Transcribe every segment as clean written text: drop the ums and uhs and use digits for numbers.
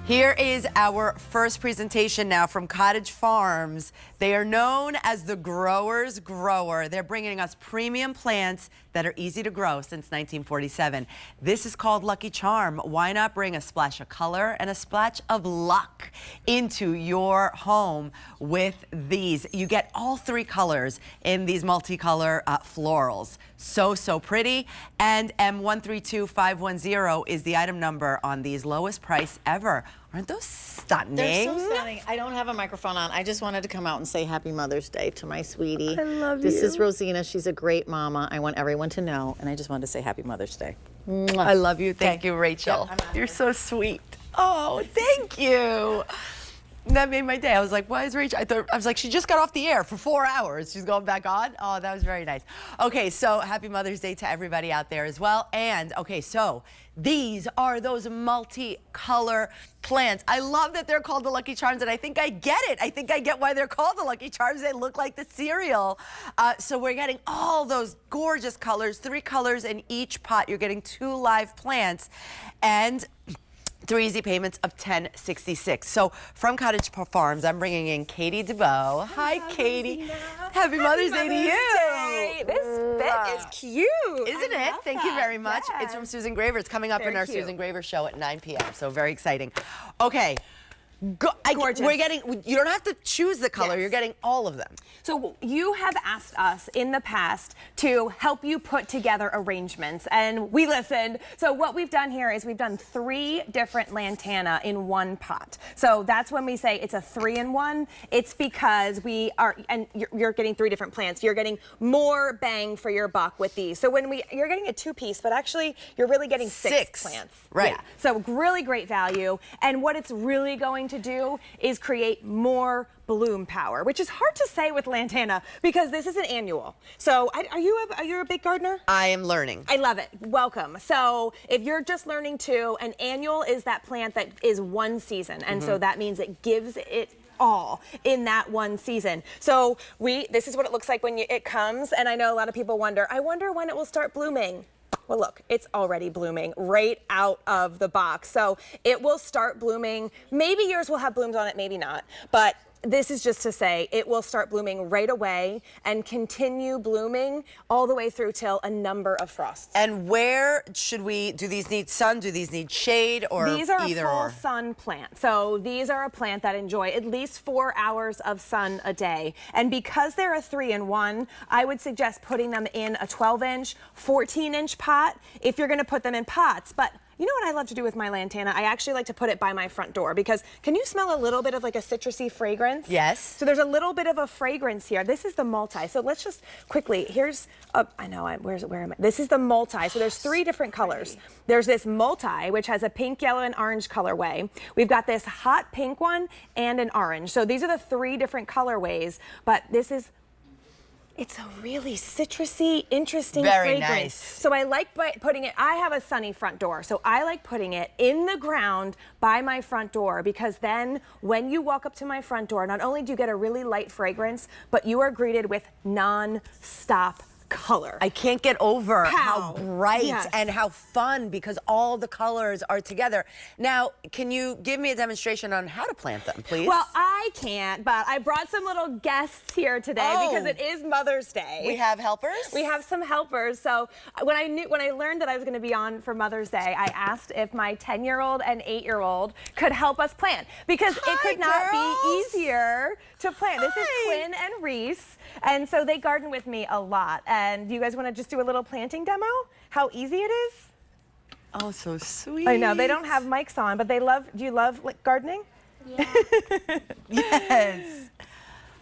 Here is our first presentation now from Cottage Farms. They are known as the grower's grower. They're bringing us premium plants that are easy to grow since 1947. This is called Lucky Charm. Why not bring a splash of color and a splash of luck into your home with these? You get all three colors in these multicolor florals. So pretty. And M132510 is the item number on these, lowest price ever. Aren't those stunning? They're so stunning. I don't have a microphone on. I just wanted to come out and say Happy Mother's Day to my sweetie. I love you. This is Rosina. She's a great mama. I want everyone to know, and I just wanted to say Happy Mother's Day. Mwah. I love you. Thank you, Rachel. Yep, You're so sweet. Oh, thank you. That made my day. I was like, why is Rachel? I was like, she just got off the air for 4 hours. She's going back on. Oh, that was very nice. Okay, so happy Mother's Day to everybody out there as well. And okay, so these are those multicolor plants. I love that they're called the Lucky Charms, and I think I get it. I think I get why they're called the Lucky Charms. They look like the cereal. So we're getting all those gorgeous colors, 3 colors in each pot. You're getting 2 live plants and 3 easy payments of $10.66. So from Cottage Farms, I'm bringing in Katie DeBow. Hi, Katie. Happy Mother's Day to you. This fit is cute. Isn't it? Thank you very much. Yes. It's from Susan Graver. It's coming up in our cute. Susan Graver show at 9 p.m. So very exciting. Okay. Gorgeous. We're getting, you don't have to choose the color. Yes. You're getting all of them. So you have asked us in the past to help you put together arrangements, and we listened. So what we've done here is we've done 3 different lantana in one pot. So that's when we say it's a 3-in-1. It's because we are, and you're getting 3 different plants. You're getting more bang for your buck with these. So when you're getting a 2-piece, but actually you're really getting 6 plants. Right. Yeah. So really great value. And what it's really going to do is create more bloom power, which is hard to say with lantana because this is an annual. So are you a big gardener? I am learning. I love it. Welcome. So if you're just learning too, an annual is that plant that is 1 season, and so that means it gives it all in that 1 season. So this is what it looks like when it comes, and I know a lot of people wonder, I wonder when it will start blooming. Well, look, it's already blooming right out of the box. So it will start blooming. Maybe yours will have blooms on it, maybe not. But this is just to say it will start blooming right away and continue blooming all the way through till a number of frosts. And where should do these need sun? Do these need shade, or these are either a full or? sun plant. So these are a plant that enjoy at least 4 hours of sun a day. And because they're a 3-in-1, I would suggest putting them in a 12-inch, 14-inch pot if you're going to put them in pots. But you know what I love to do with my lantana? I actually like to put it by my front door because can you smell a little bit of like a citrusy fragrance? Yes. So there's a little bit of a fragrance here. This is the multi. So let's just quickly, here's, where am I? This is the multi. So there's 3 different colors. There's this multi, which has a pink, yellow, and orange colorway. We've got this hot pink one and an orange. So these are the 3 different colorways, but this is, it's a really citrusy, interesting fragrance. Nice. So I like putting it, I have a sunny front door, so I like putting it in the ground by my front door because then when you walk up to my front door, not only do you get a really light fragrance, but you are greeted with non-stop color. I can't get over how Pow. bright Yes. and how fun because all the colors are together. Now, can you give me a demonstration on how to plant them, please? Well, I can't, but I brought some little guests here today because it is Mother's Day. We have helpers? We have some helpers. So when I learned that I was going to be on for Mother's Day, I asked if my 10-year-old and 8-year-old could help us plant because it could not be easier to plant. This is Quinn and Reese, and so they garden with me a lot. And you guys want to just do a little planting demo? How easy it is? Oh, so sweet. I know they don't have mics on, but they love. Do you love gardening? Yeah. Yes.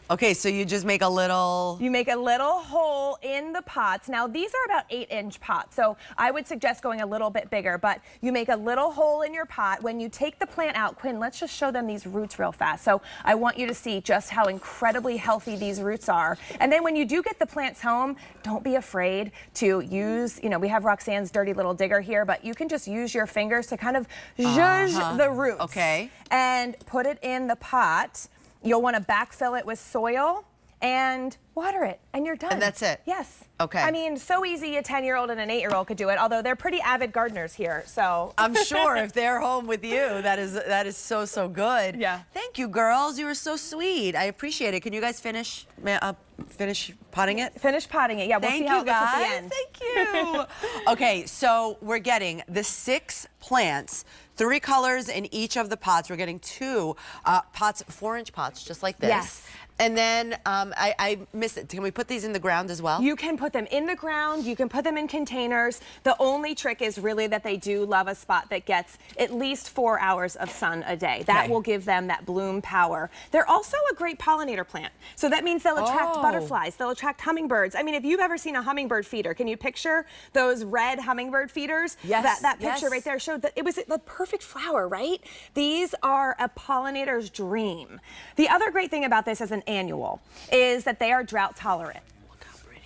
Okay, so you just make a little... You make a little hole in the pots. Now, these are about 8-inch pots, so I would suggest going a little bit bigger, but you make a little hole in your pot. When you take the plant out, Quinn, let's just show them these roots real fast. So I want you to see just how incredibly healthy these roots are. And then when you do get the plants home, don't be afraid to use, we have Roxanne's dirty little digger here, but you can just use your fingers to kind of zhuzh the roots. Okay. And put it in the pot. You'll want to backfill it with soil and water it, and you're done. And that's it? Yes. Okay. I mean, so easy a 10-year-old and an 8-year-old could do it, although they're pretty avid gardeners here, so. I'm sure if they're home with you, that is so good. Yeah. Thank you, girls. You were so sweet. I appreciate it. Can you guys finish potting it? Finish potting it. Yeah, we'll see how it looks at the end. Thank you. Okay, so we're getting the 6 plants, 3 colors in each of the pots. We're getting 2 pots, 4-inch pots, just like this. Yes. And then I missed it. Can we put these in the ground as well? You can put them in the ground. You can put them in containers. The only trick is really that they do love a spot that gets at least 4 hours of sun a day. That will give them that bloom power. They're also a great pollinator plant. So that means they'll attract butterflies. They'll attract hummingbirds. I mean, if you've ever seen a hummingbird feeder, can you picture those red hummingbird feeders? Yes. That picture right there showed that it was the perfect flower, right? These are a pollinator's dream. The other great thing about this as an annual is that they are drought tolerant.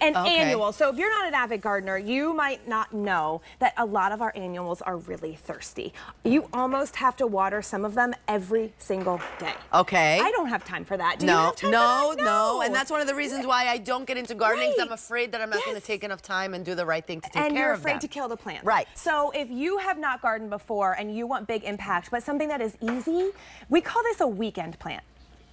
An annual. So if you're not an avid gardener, you might not know that a lot of our annuals are really thirsty. You almost have to water some of them every single day. Okay. I don't have time for that. Do you have time for that? No. And that's one of the reasons why I don't get into gardening. I'm afraid that I'm not going to take enough time and do the right thing to take care of them. And you're afraid to kill the plants. Right. So if you have not gardened before and you want big impact, but something that is easy, we call this a weekend plant.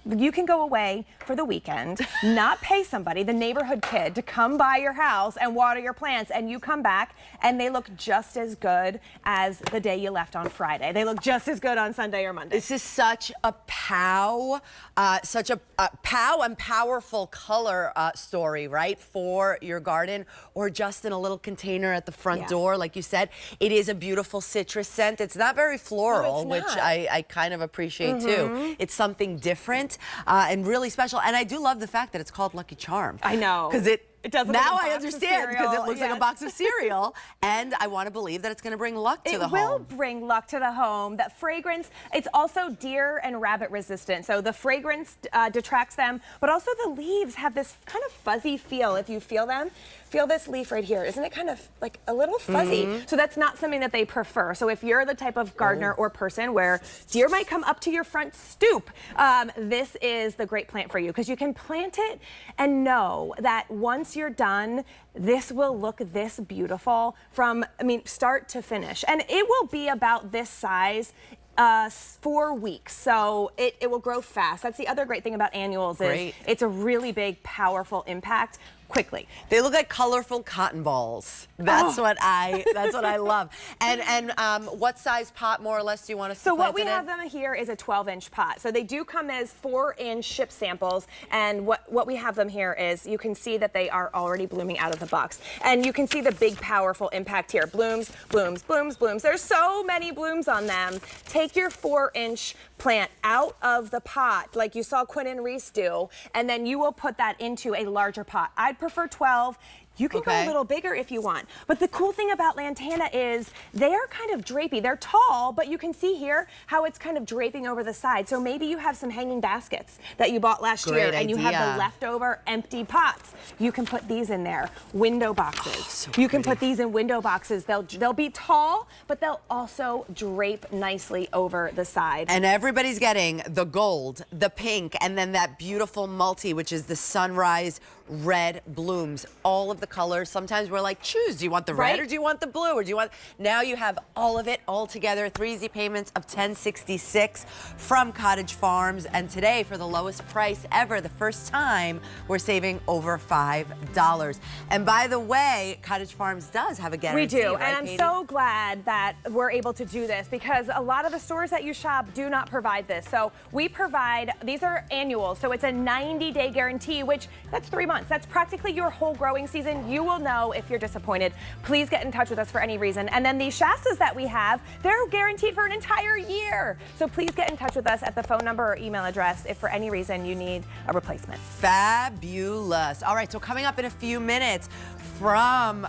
You can go away for the weekend, not pay somebody, the neighborhood kid, to come by your house and water your plants, and you come back and they look just as good as the day you left on Friday. They look just as good on Sunday or Monday. This is such a pow and powerful color story, right, for your garden or just in a little container at the front door, like you said. It is a beautiful citrus scent. It's not very floral, which I kind of appreciate too. It's something different. And really special. And I do love the fact that it's called Lucky Charm. I know. Because it does now I understand, because it looks like a box of cereal. And I want to believe that it's going to bring luck to the home. It will bring luck to the home. That fragrance, it's also deer and rabbit resistant. So the fragrance detracts them, but also the leaves have this kind of fuzzy feel. If you feel them, feel this leaf right here. Isn't it kind of like a little fuzzy? So that's not something that they prefer. So if you're the type of gardener or person where deer might come up to your front stoop, this is the great plant for you, because you can plant it and know that once you're done, this will look this beautiful from, start to finish. And it will be about this size 4 weeks, so it will grow fast. That's the other great thing about annuals is it's a really big, powerful impact quickly. They look like colorful cotton balls. That's what I love. And what size pot more or less do you want us to plant it in? So what we have them here is a 12-inch pot. So they do come as 4-inch ship samples, and what we have them here is you can see that they are already blooming out of the box. And you can see the big powerful impact here. Blooms, blooms, blooms, blooms. There's so many blooms on them. Take your 4-inch plant out of the pot like you saw Quinn and Reese do, and then you will put that into a larger pot. I'd prefer 12. You can go a little bigger if you want. But the cool thing about Lantana is they are kind of drapey. They're tall, but you can see here how it's kind of draping over the side. So maybe you have some hanging baskets that you bought last year and you have the leftover empty pots. You can put these in there. Window boxes. You can put these in window boxes. They'll be tall, but they'll also drape nicely over the side. And everybody's getting the gold, the pink, and then that beautiful multi, which is the sunrise red blooms. All of the colors. Sometimes we're like, choose. Do you want the red or do you want the blue? Or do you want... Now you have all of it all together. 3 easy payments of $10.66 from Cottage Farms. And today, for the lowest price ever, the first time, we're saving over $5. And by the way, Cottage Farms does have a guarantee. We do. Right, and I'm Katie? so glad that we're able to do this, because a lot of the stores that you shop do not provide this. So we provide, these are annual. So it's a 90-day guarantee, which that's 3 months. That's practically your whole growing season. You will know if you're disappointed. Please get in touch with us for any reason. And then these Shastas that we have, they're guaranteed for an entire year. So please get in touch with us at the phone number or email address if for any reason you need a replacement. Fabulous. All right, so coming up in a few minutes from